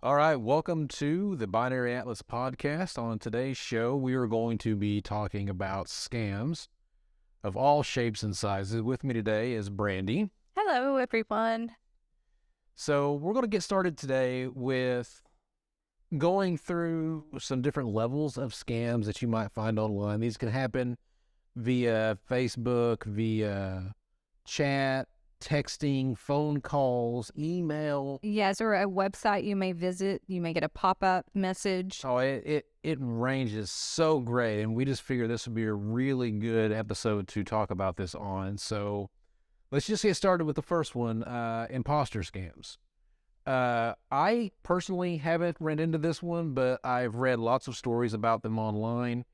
All right, welcome to the Binary Atlas podcast. On today's show, we are going to be talking about scams of all shapes and sizes. With me today is Brandy. Hello, everyone. So, we're going to get started today with going through some different levels of scams that you might find online. These can happen via Facebook, via chat, texting, phone calls, email. Yes, or a website you may visit. You may get a pop-up message. Oh, it ranges so great, and we just figured this would be a really good episode to talk about this on. So let's just get started with the first one, imposter scams. I personally haven't run into this one, but I've read lots of stories about them online.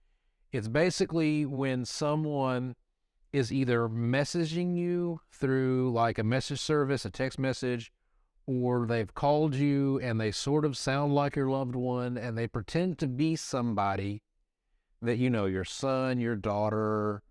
It's basically when someone is either messaging you through like a message service, a text message, or they've called you and they sort of sound like your loved one and they pretend to be somebody that, your son, your daughter,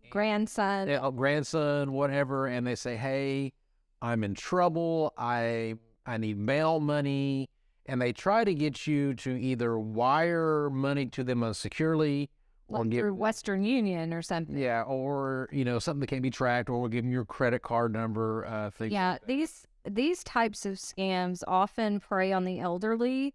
Grandson. grandson, whatever, and they say, hey, I'm in trouble. I need bail money. And they try to get you to either wire money to them unsecurely or Like through Western Union or something. Yeah, or, something that can't be tracked, or we'll give them your credit card number, things. Yeah, these types of scams often prey on the elderly,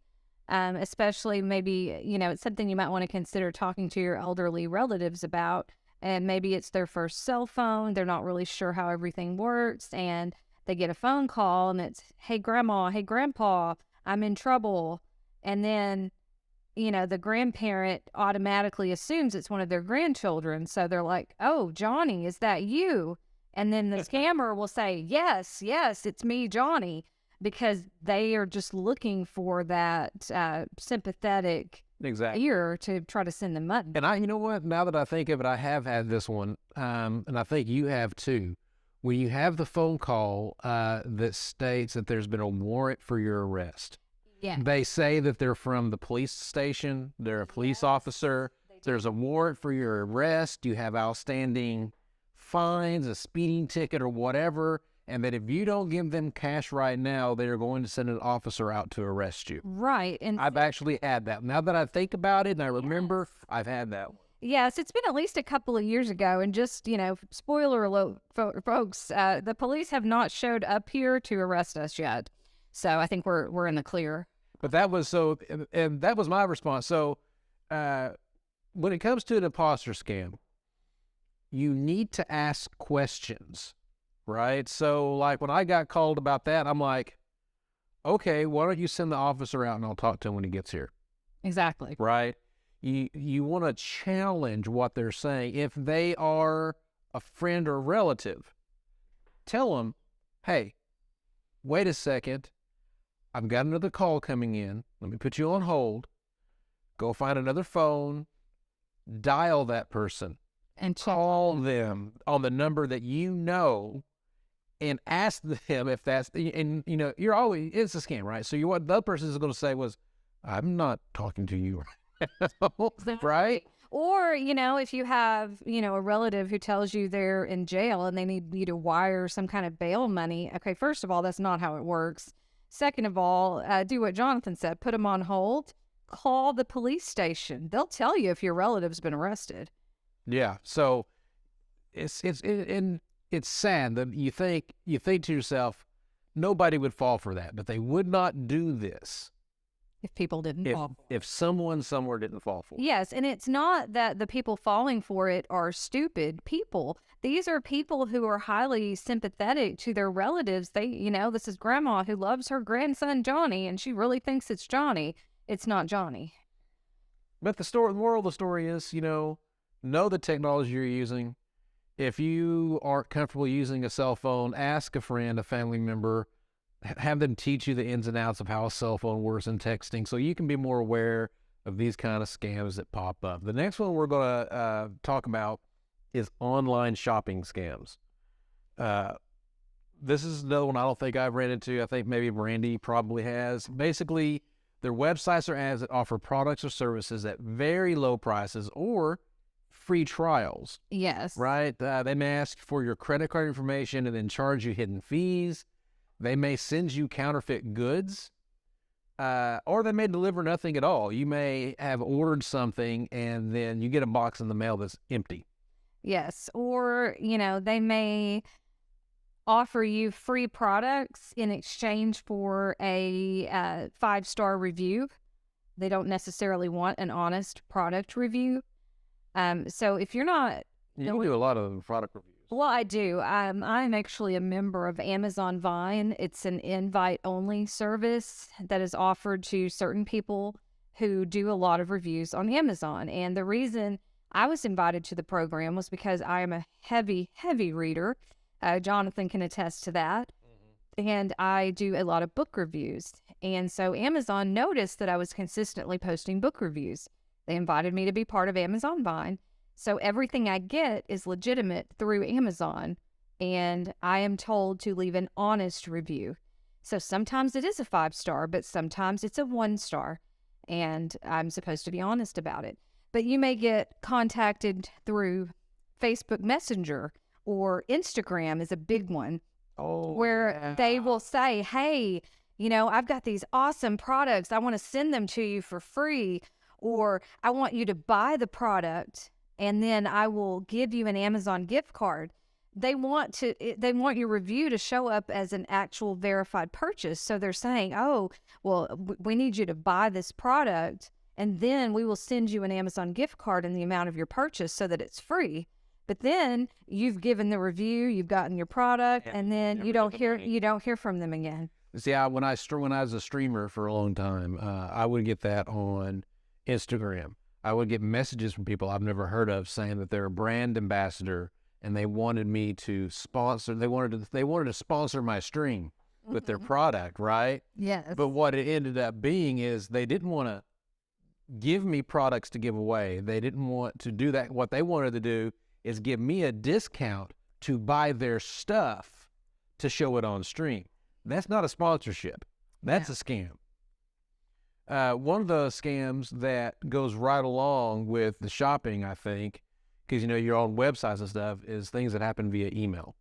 especially maybe, it's something you might want to consider talking to your elderly relatives about. And maybe it's their first cell phone. They're not really sure how everything works. And they get a phone call and it's, hey, grandma, hey, grandpa, I'm in trouble. And then the grandparent automatically assumes it's one of their grandchildren. So they're like, oh, Johnny, is that you? And then the scammer will say, yes, it's me, Johnny, because they are just looking for that sympathetic ear to try to send them money. And you know what? Now that I think of it, I have had this one, and I think you have too. When you have the phone call that states that there's been a warrant for your arrest. Yeah. They say that they're from the police station. They're a police officer. There's a warrant for your arrest. You have outstanding fines, a speeding ticket or whatever. And that if you don't give them cash right now, they're going to send an officer out to arrest you. Right. And I've actually had that. Now that I think about it and I remember, yes. I've had that one. Yes, it's been at least a couple of years ago. And just, spoiler alert, folks, the police have not showed up here to arrest us yet. So I think we're in the clear. But that was and that was my response. So when it comes to an imposter scam, you need to ask questions, right? So like when I got called about that, I'm like, okay, why don't you send the officer out and I'll talk to him when he gets here. Exactly. Right? You want to challenge what they're saying. If they are a friend or relative, tell them, hey, wait a second. I've got another call coming in. Let me put you on hold. Go find another phone. Dial that person. And call them on the number that you know and ask them if that's, and you're always, it's a scam, right? So what the other person is going to say was, I'm not talking to you. Right? Or, if you have, a relative who tells you they're in jail and they need you to wire some kind of bail money. Okay, first of all, that's not how it works. Second of all, do what Jonathan said, put them on hold, call the police station. They'll tell you if your relative's been arrested. Yeah. So it's sad that you think to yourself, nobody would fall for that, but they would not do this. If people didn't fall for it. If someone somewhere didn't fall for it. Yes, and it's not that the people falling for it are stupid people. These are people who are highly sympathetic to their relatives. They, this is grandma who loves her grandson Johnny, and she really thinks it's Johnny. It's not Johnny. But the moral of the story is, know the technology you're using. If you aren't comfortable using a cell phone, ask a friend, a family member, have them teach you the ins and outs of how a cell phone works and texting so you can be more aware of these kind of scams that pop up. The next one we're going to talk about is online shopping scams. This is another one I don't think I've ran into. I think maybe Brandy probably has. Basically, their websites or ads that offer products or services at very low prices or free trials. Yes. Right? They may ask for your credit card information and then charge you hidden fees. They may send you counterfeit goods. or they may deliver nothing at all. You may have ordered something and then you get a box in the mail that's empty. Yes. Or, they may offer you free products in exchange for a 5-star review. They don't necessarily want an honest product review. So if you're not, You do a lot of product reviews. well, I do. I'm actually a member of Amazon Vine. It's an invite-only service that is offered to certain people who do a lot of reviews on Amazon. And the reason I was invited to the program was because I am a heavy, heavy reader. Jonathan can attest to that. And I do a lot of book reviews. And so Amazon noticed that I was consistently posting book reviews. They invited me to be part of Amazon Vine. So everything I get is legitimate through Amazon, and I am told to leave an honest review. So sometimes it is a 5-star, but sometimes it's a 1-star, and I'm supposed to be honest about it. But you may get contacted through Facebook Messenger, or Instagram is a big one, where they will say, hey, I've got these awesome products. I want to send them to you for free, or I want you to buy the product and then I will give you an Amazon gift card. They want your review to show up as an actual verified purchase. So they're saying, oh, well, we need you to buy this product, and then we will send you an Amazon gift card in the amount of your purchase so that it's free. But then you've given the review, you've gotten your product, and then you don't hear from them again. See, when I was a streamer for a long time, I would get that on Instagram. I would get messages from people I've never heard of saying that they're a brand ambassador and they wanted me to sponsor. They wanted to sponsor my stream with their product, right? Yes. But what it ended up being is they didn't want to give me products to give away. They didn't want to do that. What they wanted to do is give me a discount to buy their stuff to show it on stream. That's not a sponsorship. That's a scam. One of the scams that goes right along with the shopping, I think, because you're on websites and stuff, is things that happen via email.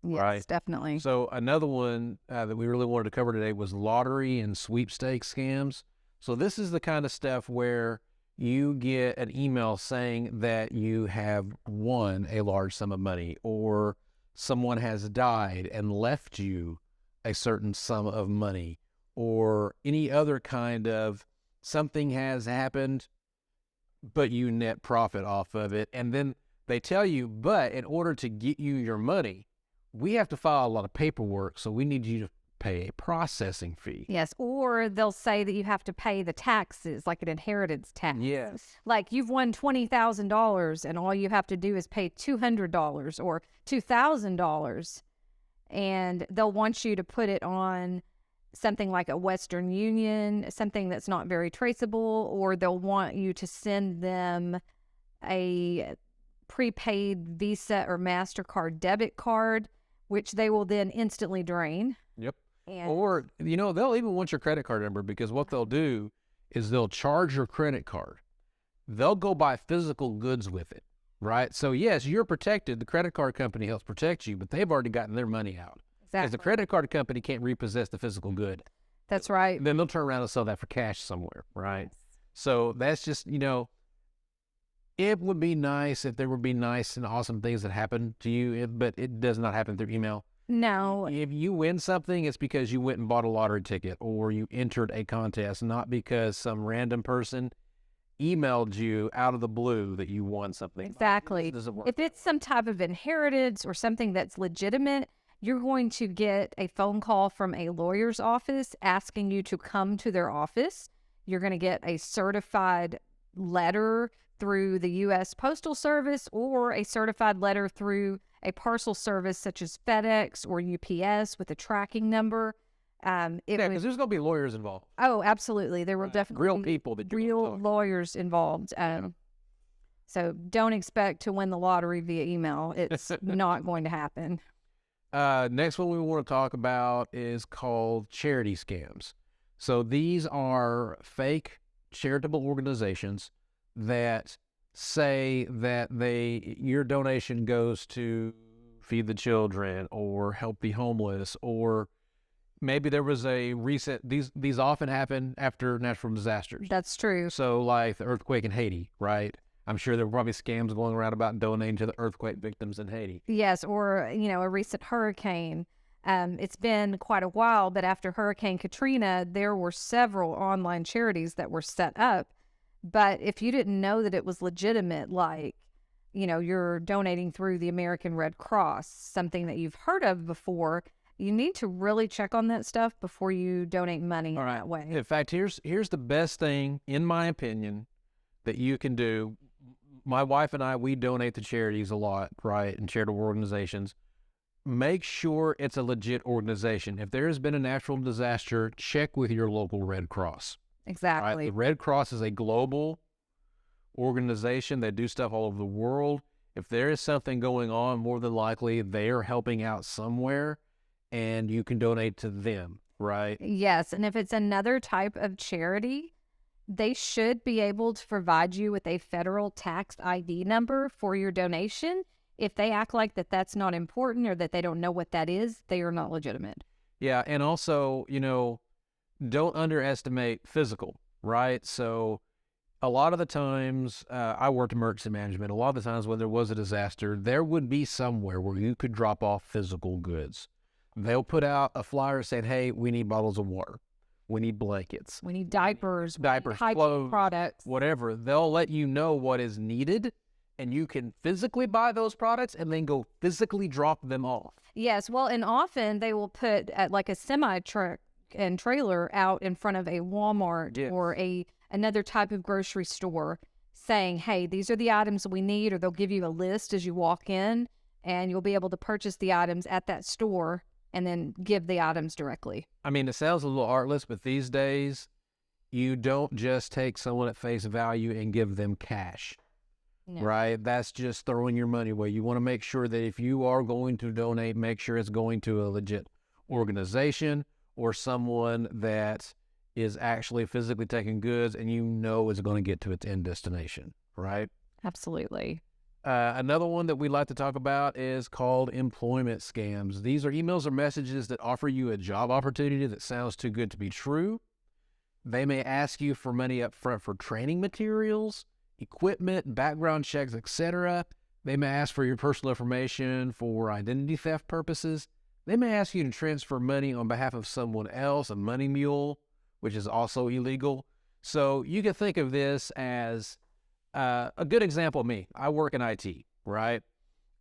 Yes, right? Definitely. So another one that we really wanted to cover today was lottery and sweepstakes scams. So this is the kind of stuff where you get an email saying that you have won a large sum of money, or someone has died and left you a certain sum of money, or any other kind of something has happened, but you net profit off of it. And then they tell you, but in order to get you your money, we have to file a lot of paperwork, so we need you to pay a processing fee. Yes, or they'll say that you have to pay the taxes, like an inheritance tax. Yes. Like you've won $20,000 and all you have to do is pay $200 or $2,000. And they'll want you to put it on something like a Western Union, something that's not very traceable, or they'll want you to send them a prepaid Visa or MasterCard debit card, which they will then instantly drain. Yep. And Or, they'll even want your credit card number, because what they'll do is they'll charge your credit card. They'll go buy physical goods with it, right? So yes, you're protected. The credit card company helps protect you, but they've already gotten their money out. Because the credit card company can't repossess the physical good. That's right. Then they'll turn around and sell that for cash somewhere, right? So that's just, it would be nice if there would be nice and awesome things that happen to you, but it does not happen through email. No. If you win something, it's because you went and bought a lottery ticket or you entered a contest, not because some random person emailed you out of the blue that you won something. Exactly. It doesn't work. If it's some type of inheritance or something that's legitimate, you're going to get a phone call from a lawyer's office asking you to come to their office. You're going to get a certified letter through the U.S. Postal Service or a certified letter through a parcel service such as FedEx or UPS with a tracking number. Because there's going to be lawyers involved. Oh, absolutely. There will definitely real be people that real lawyers involved. So don't expect to win the lottery via email. It's not going to happen. Next one we want to talk about is called charity scams. So these are fake charitable organizations that say that your donation goes to feed the children or help the homeless, or maybe there was a recent, these often happen after natural disasters. That's true. So like the earthquake in Haiti, right? I'm sure there were probably scams going around about donating to the earthquake victims in Haiti. Yes, or, a recent hurricane. It's been quite a while, but after Hurricane Katrina, there were several online charities that were set up. But if you didn't know that it was legitimate, like, you're donating through the American Red Cross, something that you've heard of before, you need to really check on that stuff before you donate money All right. that way. In fact, here's the best thing, in my opinion, that you can do. My wife and I, we donate to charities a lot, right, and charitable organizations. Make sure it's a legit organization. If there has been a natural disaster, check with your local Red Cross. Right? Exactly. The Red Cross is a global organization. They do stuff all over the world. If there is something going on, more than likely they are helping out somewhere, and you can donate to them, right? Yes, and if it's another type of charity, they should be able to provide you with a federal tax ID number for your donation. If they act like that's not important or that they don't know what that is, they are not legitimate. Yeah, and also, don't underestimate physical, right? So a lot of the times, I worked in emergency management. A lot of the times when there was a disaster, there would be somewhere where you could drop off physical goods. They'll put out a flyer saying, hey, we need bottles of water. We need blankets. We need diapers, hygiene clothes, products. whatever. They'll let you know what is needed, and you can physically buy those products and then go physically drop them off. Yes, well, and often they will put like a semi truck and trailer out in front of a Walmart or another type of grocery store saying, hey, these are the items we need, or they'll give you a list as you walk in, and you'll be able to purchase the items at that store and then give the items directly. I mean, it sounds a little artless, but these days, you don't just take someone at face value and give them cash, right? That's just throwing your money away. You want to make sure that if you are going to donate, make sure it's going to a legit organization or someone that is actually physically taking goods and is going to get to its end destination, right? Absolutely. Another one that we like to talk about is called employment scams. These are emails or messages that offer you a job opportunity that sounds too good to be true. They may ask you for money up front for training materials, equipment, background checks, etc. They may ask for your personal information for identity theft purposes. They may ask you to transfer money on behalf of someone else, a money mule, which is also illegal. So you can think of this as a good example of me. I work in IT, right?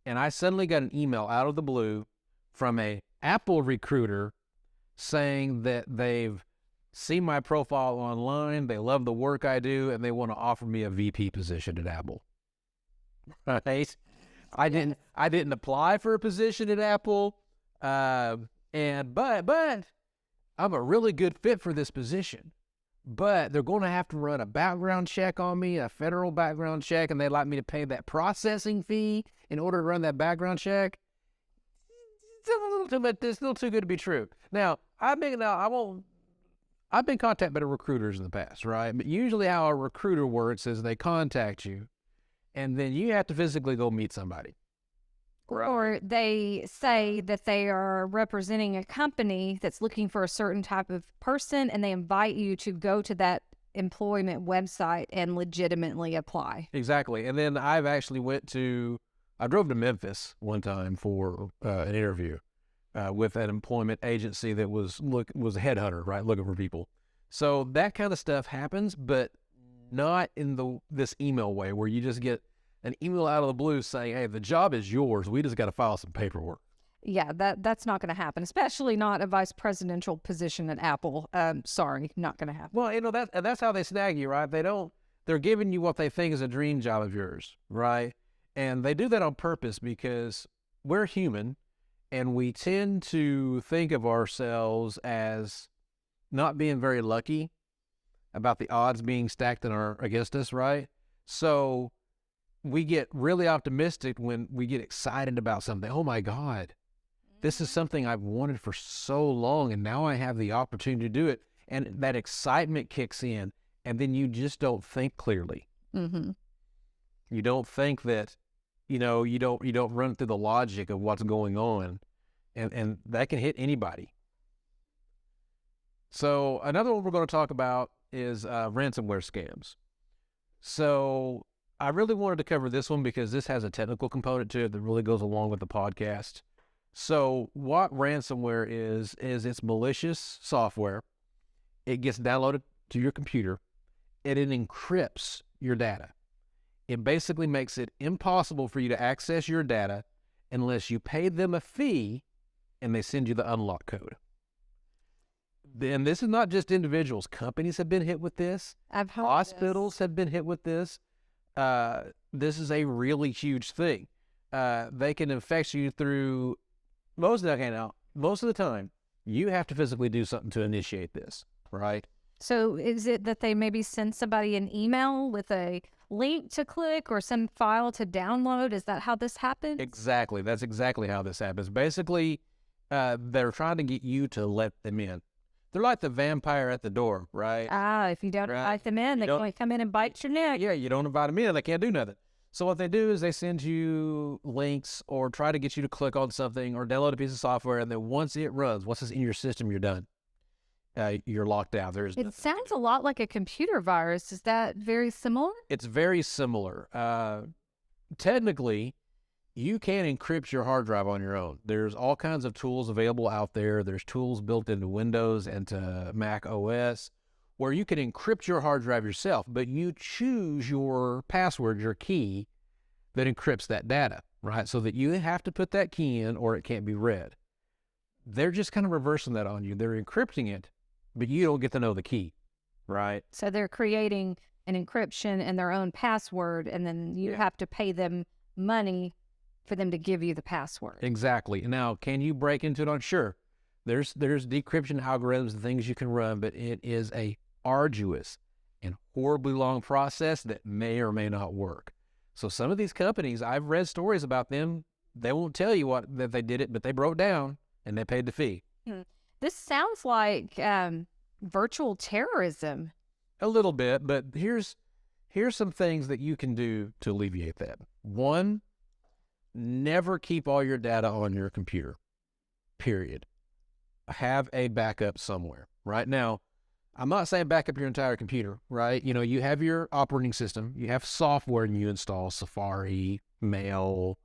And I suddenly got an email out of the blue from a Apple recruiter saying that they've seen my profile online, they love the work I do, and they want to offer me a VP position at Apple. Right? I didn't apply for a position at Apple, but I'm a really good fit for this position. But they're going to have to run a background check on me, a federal background check, and they'd like me to pay that processing fee in order to run that background check. It's still too good to be true. Now, I've been contacted by recruiters in the past, right? But usually how a recruiter works is they contact you, and then you have to physically go meet somebody. Right. Or they say that they are representing a company that's looking for a certain type of person, and they invite you to go to that employment website and legitimately apply. Exactly. And then I drove to Memphis one time for an interview with an employment agency that was a headhunter, right, looking for people. So that kind of stuff happens, but not in this email way where you just get an email out of the blue saying, hey, the job is yours. We just got to file some paperwork. Yeah, that's not going to happen, especially not a vice presidential position at Apple. Sorry, not going to happen. Well, that's how they snag you, right? They're giving you what they think is a dream job of yours, right? And they do that on purpose because we're human and we tend to think of ourselves as not being very lucky about the odds being stacked against us, right? So we get really optimistic when we get excited about something. Oh my God, this is something I've wanted for so long, and now I have the opportunity to do it. And that excitement kicks in, and then you just don't think clearly. Mm-hmm. You don't think that, you don't run through the logic of what's going on, and that can hit anybody. So another one we're going to talk about is ransomware scams. So I really wanted to cover this one because this has a technical component to it that really goes along with the podcast. So what ransomware is it's malicious software. It gets downloaded to your computer and it encrypts your data. It basically makes it impossible for you to access your data unless you pay them a fee and they send you the unlock code. And this is not just individuals. Companies have been hit with this. I've heard Hospitals have been hit with this. This is a really huge thing. They can infect you through most of the time, you have to physically do something to initiate this, right? So is it that they maybe send somebody an email with a link to click or some file to download? Is that how this happens? Exactly. That's exactly how this happens. Basically, they're trying to get you to let them in. They're like the vampire at the door, right? If you don't Right. invite them in, they can come in and bite your neck. Yeah, you don't invite them in, they can't do nothing. So what they do is they send you links or try to get you to click on something or download a piece of software, and then once it's in your system, you're done. You're locked out. It sounds a lot like a computer virus. Is that very similar? It's very similar. Technically, you can encrypt your hard drive on your own. There's all kinds of tools available out there. There's tools built into Windows and to Mac OS where you can encrypt your hard drive yourself, but you choose your password, your key that encrypts that data, right? So that you have to put that key in or it can't be read. They're just kind of reversing that on you. They're encrypting it, but you don't get to know the key, right? So they're creating an encryption and their own password, and then you have to pay them money for them to give you the password. Exactly. Now, can you break into it on? Sure. There's decryption algorithms and things you can run, but it is a arduous and horribly long process that may or may not work. So some of these companies, I've read stories about them, they won't tell you that they did it, but they broke down and they paid the fee. This sounds like virtual terrorism. A little bit, but here's some things that you can do to alleviate that. One, never keep all your data on your computer, period. Have a backup somewhere. Right now, I'm not saying back up your entire computer, right? You know, you have your operating system, you have software and you install Safari, Mail,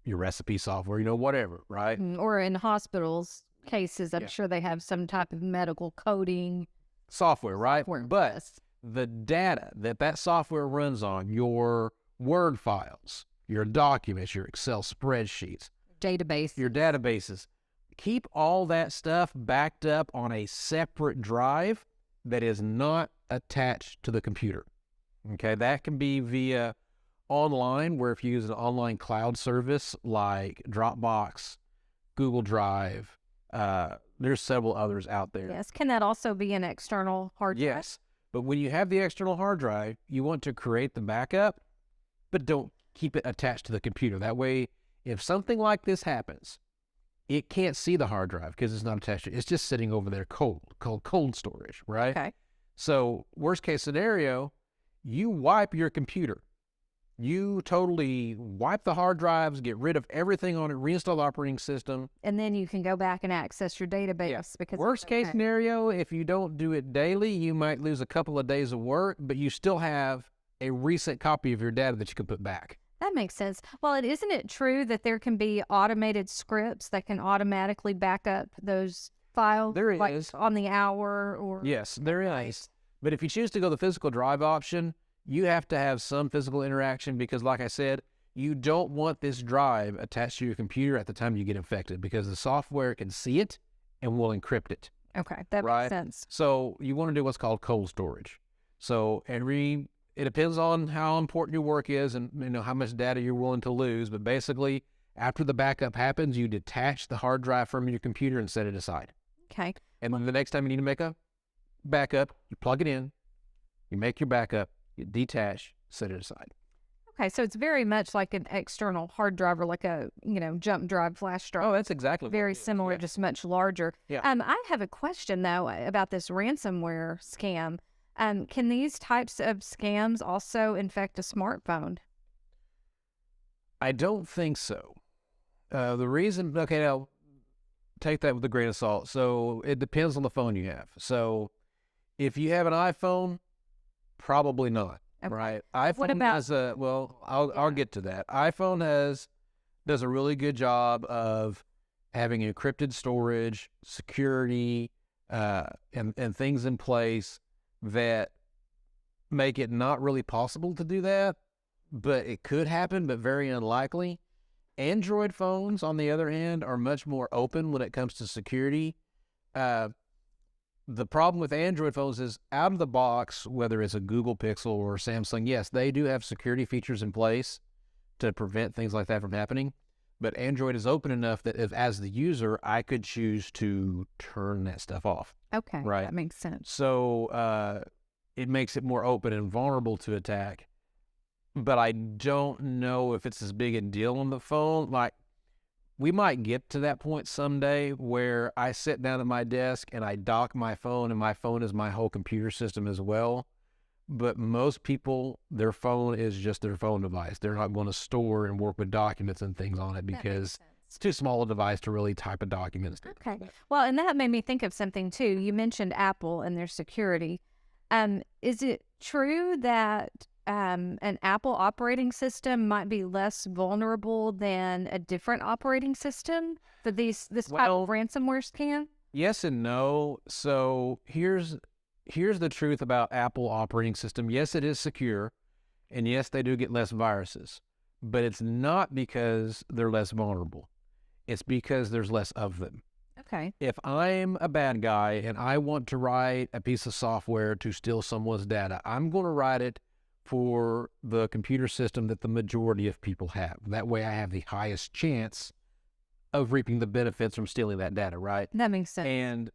your recipe software, whatever, right? Or in hospitals cases, I'm sure they have some type of medical coding software, right? But yes. the data that software runs on, your Word files, your documents, your Excel spreadsheets, your databases, keep all that stuff backed up on a separate drive that is not attached to the computer. Okay, that can be via online, where if you use an online cloud service like Dropbox, Google Drive, there's several others out there. Yes, can that also be an external hard drive? Yes, but when you have the external hard drive, you want to create the backup, but don't keep it attached to the computer. That way, if something like this happens, it can't see the hard drive because it's not attached to it. It's just sitting over there cold storage, right? Okay. So worst case scenario, you wipe your computer. You totally wipe the hard drives, get rid of everything on it, reinstall the operating system. And then you can go back and access your database. Because worst case scenario, if you don't do it daily, you might lose a couple of days of work, but you still have a recent copy of your data that you can put back. That makes sense. Well, isn't it true that there can be automated scripts that can automatically back up those files? There like is. On the hour or... Yes, there is. But if you choose to go the physical drive option, you have to have some physical interaction because, like I said, you don't want this drive attached to your computer at the time you get infected because the software can see it and will encrypt it. Okay, that makes sense. So you want to do what's called cold storage. So it depends on how important your work is and how much data you're willing to lose. But basically, after the backup happens, you detach the hard drive from your computer and set it aside. Okay. And then the next time you need to make a backup, you plug it in, you make your backup, you detach, set it aside. Okay, so it's very much like an external hard drive or like a, jump drive, flash drive. Oh, that's exactly very similar, just much larger. Yeah. I have a question, though, about this ransomware scam. Can these types of scams also infect a smartphone? I don't think so. The reason, now, take that with a grain of salt. So it depends on the phone you have. So if you have an iPhone, probably not. Okay. Right? iPhone What about- has a I'll get to that. iPhone does a really good job of having encrypted storage, security, and things in place that make it not really possible to do that, but it could happen, but very unlikely. Android phones, on the other hand, are much more open when it comes to security. The problem with Android phones is out of the box, whether it's a Google Pixel or Samsung, yes, they do have security features in place to prevent things like that from happening. But Android is open enough that if, as the user, I could choose to turn that stuff off. Okay. Right. That makes sense. So it makes it more open and vulnerable to attack. But I don't know if it's as big a deal on the phone. Like, we might get to that point someday where I sit down at my desk and I dock my phone, and my phone is my whole computer system as well. But most people, their phone is just their phone device. They're not going to store and work with documents and things on it That makes because sense. it's too small a device to really type a document. Okay. Well, and that made me think of something too. You mentioned Apple and their security. Is it true that an Apple operating system might be less vulnerable than a different operating system for this type Well- of ransomware scam? Yes and no. So here's the truth about Apple operating system. Yes, it is secure, and yes, they do get less viruses, but it's not because they're less vulnerable. It's because there's less of them. Okay. If I'm a bad guy and I want to write a piece of software to steal someone's data, I'm going to write it for the computer system that the majority of people have. That way I have the highest chance of reaping the benefits from stealing that data, right? That makes sense. And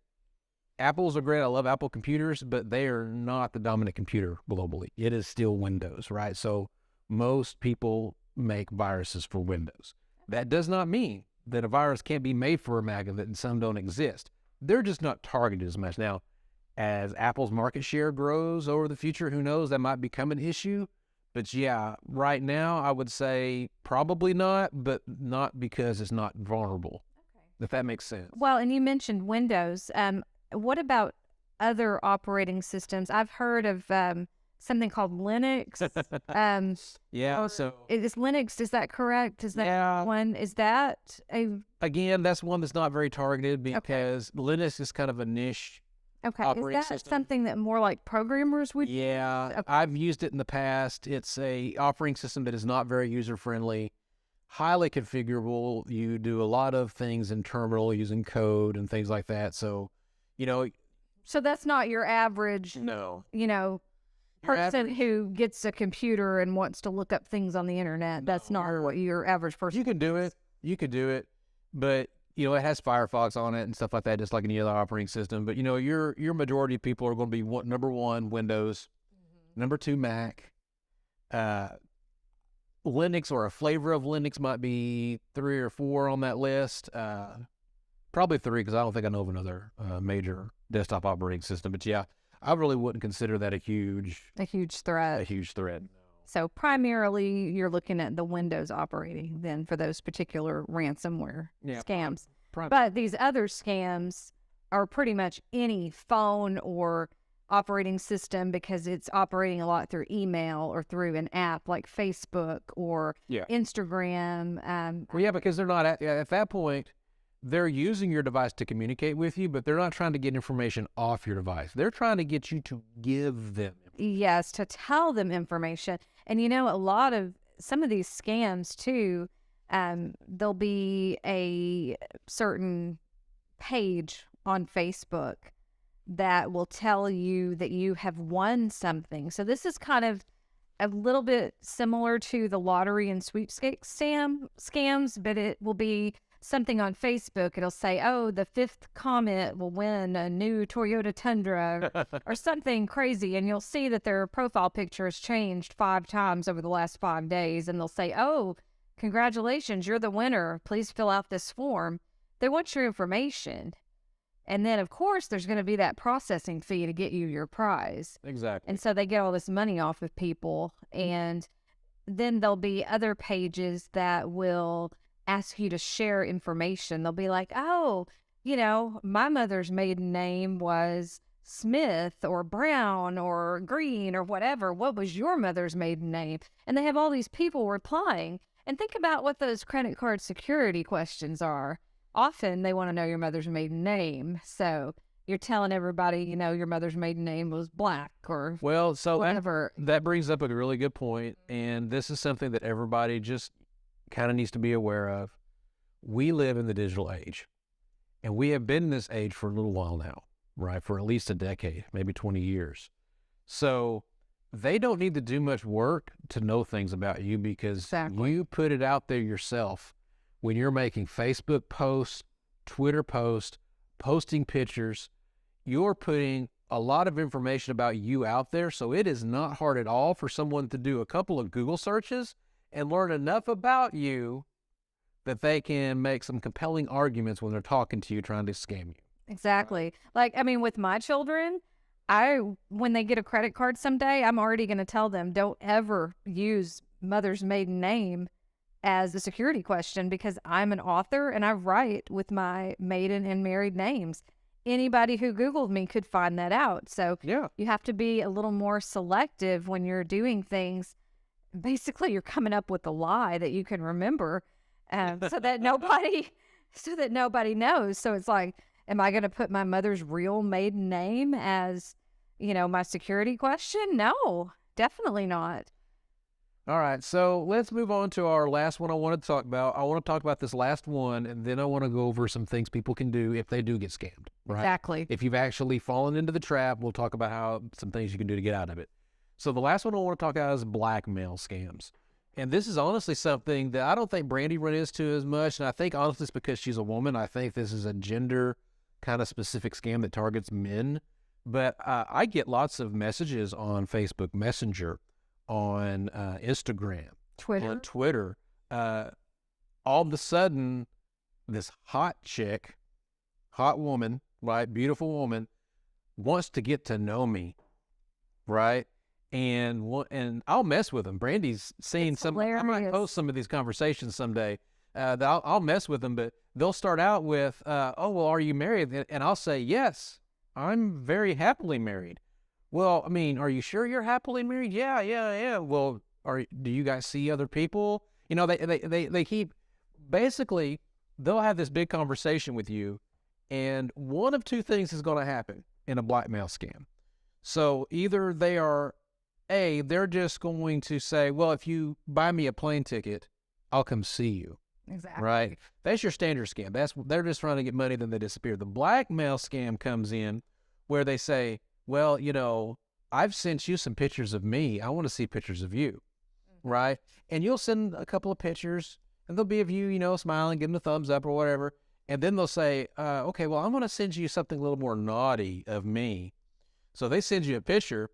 Apples are great. I love Apple computers, but they are not the dominant computer globally. It is still Windows, right? So most people make viruses for Windows. That does not mean that a virus can't be made for a Mac and that some don't exist. They're just not targeted as much. Now, as Apple's market share grows over the future, who knows, that might become an issue. But yeah, right now I would say probably not, but not because it's not vulnerable, if that makes sense. Well, and you mentioned Windows. What about other operating systems? I've heard of something called Linux. Yeah, so Is Linux, is that correct? Is that yeah, one? Is that a again, that's one that's not very targeted because Linux is kind of a niche. okay? Operating Is that system. something that more like programmers would? Yeah, Okay. I've used it in the past. It's a operating system that is not very user friendly, highly configurable. You do a lot of things in terminal using code and things like that. So, So that's not your average, no. Your person who gets a computer and wants to look up things on the internet. That's No. not what your average person. You could do it. You could do it, but it has Firefox on it and stuff like that, just like any other operating system. But your majority of people are going to be number one Windows, number two Mac, Linux or a flavor of Linux might be 3 or 4 on that list. Probably 3 because I don't think I know of another major desktop operating system. But yeah, I really wouldn't consider that a huge a huge threat. threat. So primarily, you're looking at the Windows operating then for those particular ransomware Yeah, scams. Prime- But these other scams are pretty much any phone or operating system because it's operating a lot through email or through an app like Facebook or Yeah. Instagram. Well, yeah, because they're not at that point. They're using your device to communicate with you, but they're not trying to get information off your device. They're trying to get you to give them. Yes, to tell them information. And a lot of some of these scams too, there'll be a certain page on Facebook that will tell you that you have won something. So this is kind of a little bit similar to the lottery and sweepstakes scams, but it will be something on Facebook. It'll say, oh, the 5th comment will win a new Toyota Tundra or something crazy. And you'll see that their profile picture has changed 5 times over the last 5 days. And they'll say, oh, congratulations, you're the winner. Please fill out this form. They want your information. And then, of course, there's going to be that processing fee to get you your prize. Exactly. And so they get all this money off of people. And then there'll be other pages that will ask you to share information. They'll be like, oh, my mother's maiden name was Smith or Brown or Green or whatever. What was your mother's maiden name? And they have all these people replying. And think about what those credit card security questions are. Often they want to know your mother's maiden name. So you're telling everybody, your mother's maiden name was Black or Well, so whatever. that brings up a really good point, and this is something that everybody just kind of needs to be aware of. We live in the digital age, and we have been in this age for a little while now, right? For at least a decade, maybe 20 years. So they don't need to do much work to know things about you because Exactly. you put it out there yourself when you're making Facebook posts, Twitter posts, posting pictures. You're putting a lot of information about you out there. So it is not hard at all for someone to do a couple of Google searches and learn enough about you that they can make some compelling arguments when they're talking to you, trying to scam you. Exactly. With my children, when they get a credit card someday, I'm already going to tell them, don't ever use mother's maiden name as a security question because I'm an author and I write with my maiden and married names. Anybody who Googled me could find that out. So Yeah. you have to be a little more selective when you're doing things. Basically, you're coming up with a lie that you can remember, so that nobody knows. So it's like, am I going to put my mother's real maiden name as, my security question? No, definitely not. All right, so let's move on to our last one I want to talk about. I want to talk about this last one, and then I want to go over some things people can do if they do get scammed, right? Exactly. If you've actually fallen into the trap, we'll talk about some things you can do to get out of it. So the last one I want to talk about is blackmail scams. And this is honestly something that I don't think Brandy run into as much, and I think honestly it's because she's a woman. I think this is a gender kind of specific scam that targets men. But I get lots of messages on Facebook Messenger, on Instagram, Twitter. on Twitter. All of a sudden, this hot chick, hot woman, right, beautiful woman, wants to get to know me, right? And I'll mess with them. Brandy's seen It's some. I might hilarious. post some of these conversations someday. That I'll mess with them, but they'll start out with, "Oh, well, are you married?" And I'll say, "Yes, I'm very happily married." Well, I mean, are you sure you're happily married? Yeah. Well, do you guys see other people? They keep basically they'll have this big conversation with you, and one of two things is going to happen in a blackmail scam. So either they're just going to say, well, if you buy me a plane ticket, I'll come see you. Exactly. Right? That's your standard scam. They're just trying to get money, then they disappear. The blackmail scam comes in where they say, well, I've sent you some pictures of me. I want to see pictures of you. Right? And you'll send a couple of pictures, and they'll be of you, smiling, giving a thumbs up or whatever. And then they'll say, okay, well, I'm going to send you something a little more naughty of me. So they send you a picture,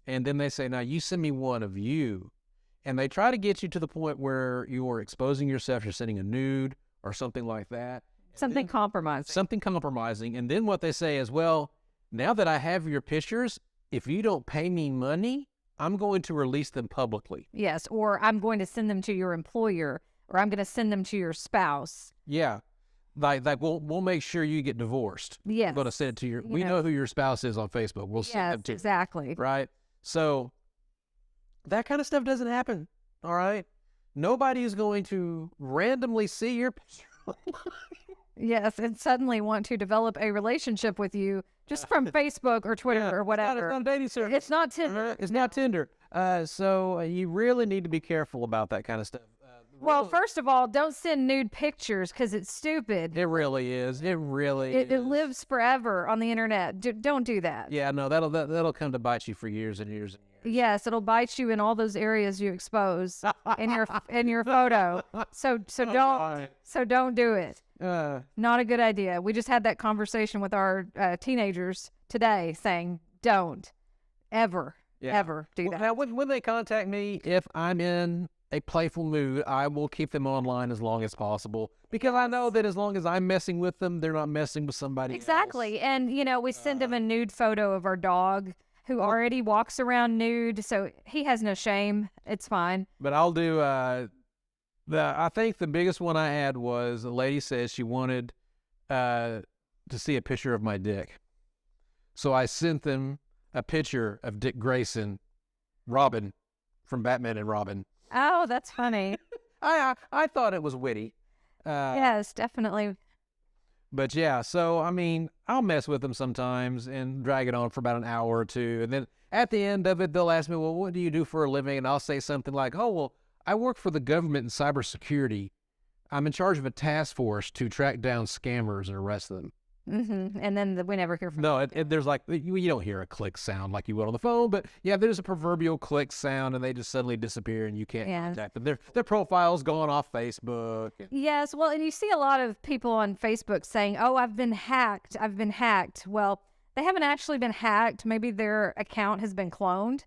and then they say, now you send me one of you. And they try to get you to the point where you're exposing yourself, you're sending a nude or something like that. Something compromising. Something compromising. And then what they say is, well, now that I have your pictures, if you don't pay me money, I'm going to release them publicly. Yes, or I'm going to send them to your employer, or I'm going to send them to your spouse. Yeah. Like we'll make sure you get divorced. Yes. I'm going to send it to we know who your spouse is on Facebook. We'll send them to you. Exactly. Right? So that kind of stuff doesn't happen. All right? Nobody is going to randomly see your picture. Yes, and suddenly want to develop a relationship with you just from Facebook or Twitter or whatever. It's not a dating service. It's not Tinder. It's not Tinder. So you really need to be careful about that kind of stuff. Well, first of all, don't send nude pictures because it's stupid. It really is. It really It is. lives forever on the internet. Don't do that. Yeah, no, that'll come to bite you for years and years and years. Yes, it'll bite you in all those areas you expose in your photo. So don't do it. Not a good idea. We just had that conversation with our teenagers today, saying don't ever do that. Now, when they contact me, if I'm in a playful mood, I will keep them online as long as possible because I know that as long as I'm messing with them, they're not messing with somebody Exactly. else. And we send them a nude photo of our dog who already walks around nude, so he has no shame. It's fine. But I'll do I think the biggest one I had was a lady says she wanted to see a picture of my dick. So I sent them a picture of Dick Grayson, Robin, from Batman and Robin. Oh, that's funny. I thought it was witty. Yes, definitely. But yeah, so I mean, I'll mess with them sometimes and drag it on for about an hour or two. And then at the end of it, they'll ask me, well, what do you do for a living? And I'll say something like, oh, well, I work for the government in cybersecurity. I'm in charge of a task force to track down scammers and arrest them. And then we never hear from No, there's like, you don't hear a click sound like you would on the phone, but yeah, there's a proverbial click sound and they just suddenly disappear and you can't contact them. Their profile's gone off Facebook. Yes, well, and you see a lot of people on Facebook saying, oh, I've been hacked. I've been hacked. Well, they haven't actually been hacked. Maybe their account has been cloned.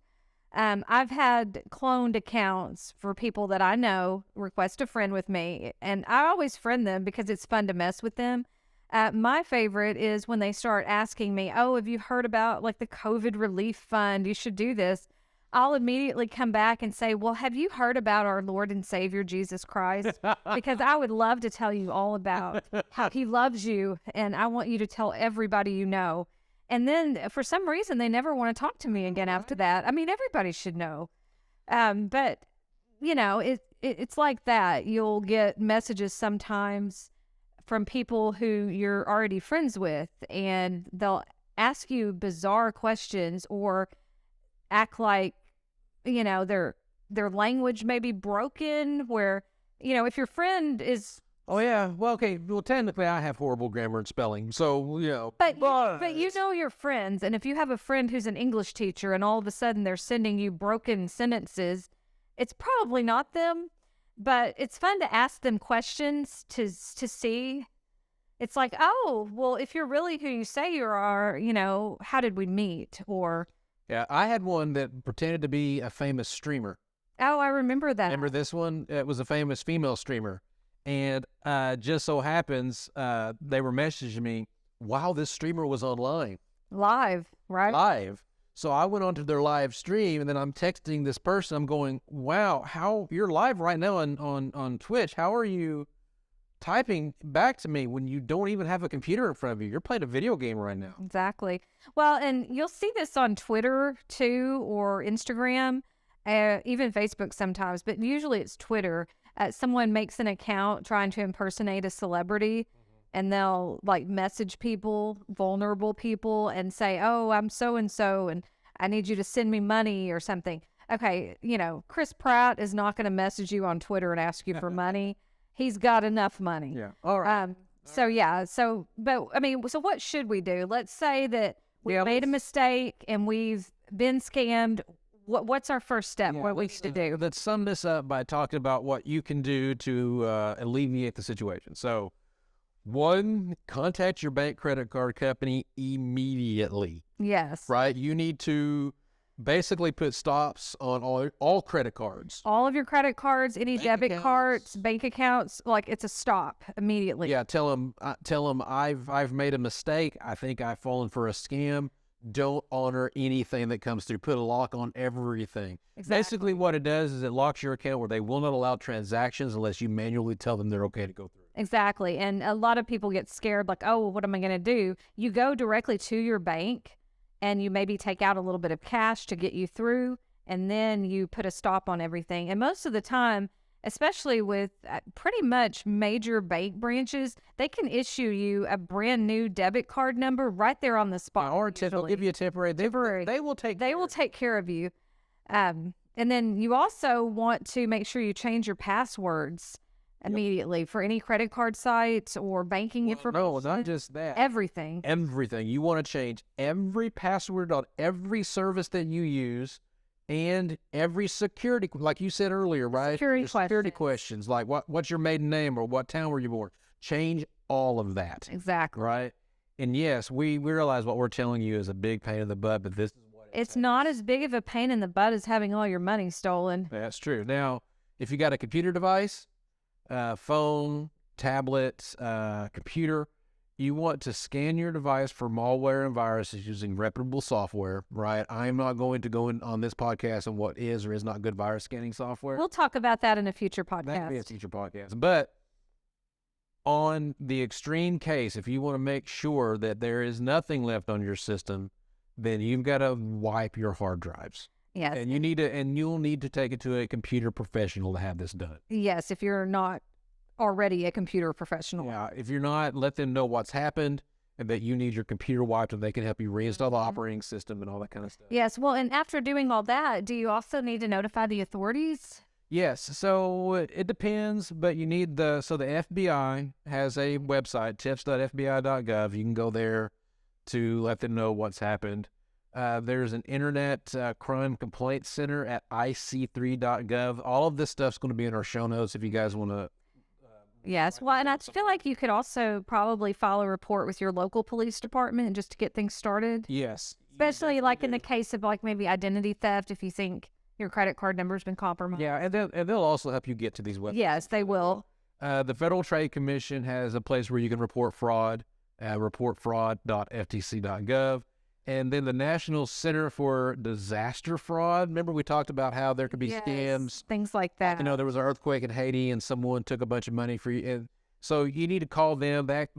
I've had cloned accounts for people that I know request a friend with me, and I always friend them because it's fun to mess with them. My favorite is when they start asking me, oh, have you heard about like the COVID relief fund? You should do this. I'll immediately come back and say, well, have you heard about our Lord and Savior, Jesus Christ? Because I would love to tell you all about how he loves you. And I want you to tell everybody you know. And then for some reason, they never want to talk to me again after that. I mean, everybody should know. But, you know, it's like that. You'll get messages sometimes from people who you're already friends with, and they'll ask you bizarre questions or act like, you know, their language may be broken, where, you know, if your friend is... Oh, yeah. Well, okay. Well, technically, I have horrible grammar and spelling, so, you know. But you know your friends, and if you have a friend who's an English teacher and all of a sudden they're sending you broken sentences, it's probably not them. But it's fun to ask them questions to see. It's like, oh, well, if you're really who you say you are, you know, how did we meet? Or... Yeah, I had one that pretended to be a famous streamer. Oh, I remember that. Remember this one? It was a famous female streamer. And just so happens, they were messaging me while this streamer was online. Live, right? Live. So I went onto their live stream, and then I'm texting this person. I'm going, wow, how you're live right now on Twitch. How are you typing back to me when you don't even have a computer in front of you? You're playing a video game right now. Exactly. Well, and you'll see this on Twitter too, or Instagram, even Facebook sometimes, but usually it's Twitter. Someone makes an account trying to impersonate a celebrity, and they'll like message people, vulnerable people, and say, oh, I'm so-and-so, and I need you to send me money or something. Okay, you know, Chris Pratt is not going to message you on Twitter and ask you for money. He's got enough money. Yeah. All right. But I mean, so what should we do? Let's say that we made a mistake and we've been scammed. What's our first step? Yeah, what we should do? Let's sum this up by talking about what you can do to alleviate the situation. So, one, contact your bank credit card company immediately. Yes. Right? You need to basically put stops on all credit cards. All of your credit cards, any debit cards, bank accounts, like it's a stop immediately. Yeah, tell them I've made a mistake. I think I've fallen for a scam. Don't honor anything that comes through. Put a lock on everything. Exactly. Basically what it does is it locks your account where they will not allow transactions unless you manually tell them they're okay to go through. Exactly. And a lot of people get scared like, oh, what am I going to do? You go directly to your bank and you maybe take out a little bit of cash to get you through, and then you put a stop on everything. And most of the time, especially with pretty much major bank branches, they can issue you a brand new debit card number right there on the spot. Or they'll give you a temporary. They will take care of you. And then you also want to make sure you change your passwords immediately for any credit card sites or banking information. No, not just that. Everything. You want to change every password on every service that you use. And every security, like you said earlier, right? Security questions, like what's your maiden name or what town were you born? Change all of that. Exactly. Right? And yes, we realize what we're telling you is a big pain in the butt, but this is what it's not as big of a pain in the butt as having all your money stolen. That's true. Now, if you got a computer device, phone, tablet, computer, you want to scan your device for malware and viruses using reputable software, right? I'm not going to go in on this podcast on what is or is not good virus scanning software. We'll talk about that in a future podcast. That could be a future podcast. But on the extreme case, if you want to make sure that there is nothing left on your system, then you've got to wipe your hard drives. Yes. And you'll need to take it to a computer professional to have this done. Yes, if you're not already a computer professional. Yeah, if you're not, let them know what's happened and that you need your computer wiped, and they can help you reinstall the operating system and all that kind of stuff. Yes, well, and after doing all that, do you also need to notify the authorities? Yes, so it depends, but you need the FBI has a website, tips.fbi.gov. You can go there to let them know what's happened. There's an internet crime complaint center at ic3.gov. All of this stuff's going to be in our show notes if you guys want to. Yes, well, and I feel like you could also probably file a report with your local police department just to get things started. Yes. Especially like in the case of like maybe identity theft, if you think your credit card number's been compromised. Yeah, and they'll also help you get to these websites. Yes, they will. The Federal Trade Commission has a place where you can report fraud, reportfraud.ftc.gov. And then the National Center for Disaster Fraud. Remember we talked about how there could be scams. Things like that. You know, there was an earthquake in Haiti and someone took a bunch of money for you. And so you need to call them back.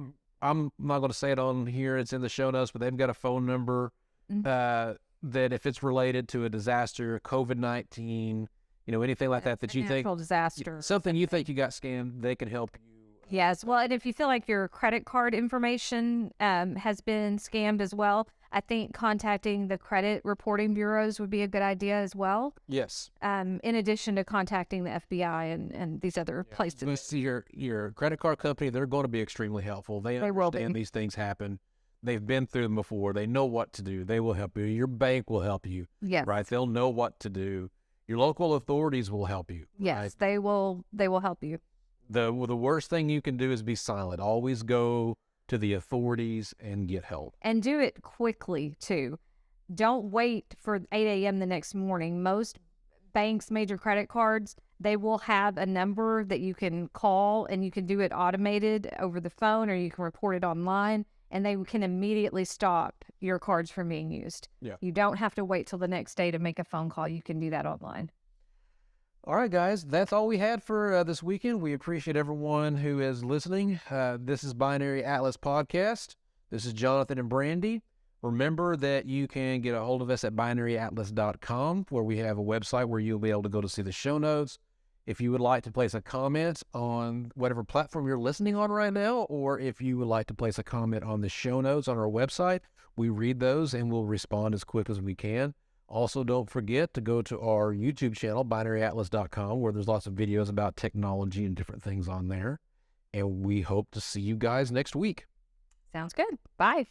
I'm not going to say it on here. It's in the show notes, but they've got a phone number that if it's related to a disaster, COVID-19, you know, anything like that you think. Natural disaster. Something you think you got scammed, they can help you. Yes. Well, and if you feel like your credit card information has been scammed as well, I think contacting the credit reporting bureaus would be a good idea as well. Yes. In addition to contacting the FBI and these other places. But see, your credit card company, they're going to be extremely helpful. They understand these things happen. They've been through them before. They know what to do. They will help you. Your bank will help you. Yes. Right? They'll know what to do. Your local authorities will help you. Yes, right? they will help you. The worst thing you can do is be silent. Always go to the authorities and get help. And do it quickly, too. Don't wait for 8 a.m. the next morning. Most banks, major credit cards, they will have a number that you can call, and you can do it automated over the phone, or you can report it online, and they can immediately stop your cards from being used. Yeah. You don't have to wait till the next day to make a phone call. You can do that online. All right, guys, that's all we had for this weekend. We appreciate everyone who is listening. This is Binary Atlas Podcast. This is Jonathan and Brandy. Remember that you can get a hold of us at binaryatlas.com, where we have a website where you'll be able to go to see the show notes. If you would like to place a comment on whatever platform you're listening on right now, or if you would like to place a comment on the show notes on our website, we read those and we'll respond as quick as we can. Also, don't forget to go to our YouTube channel, binaryatlas.com, where there's lots of videos about technology and different things on there. And we hope to see you guys next week. Sounds good. Bye.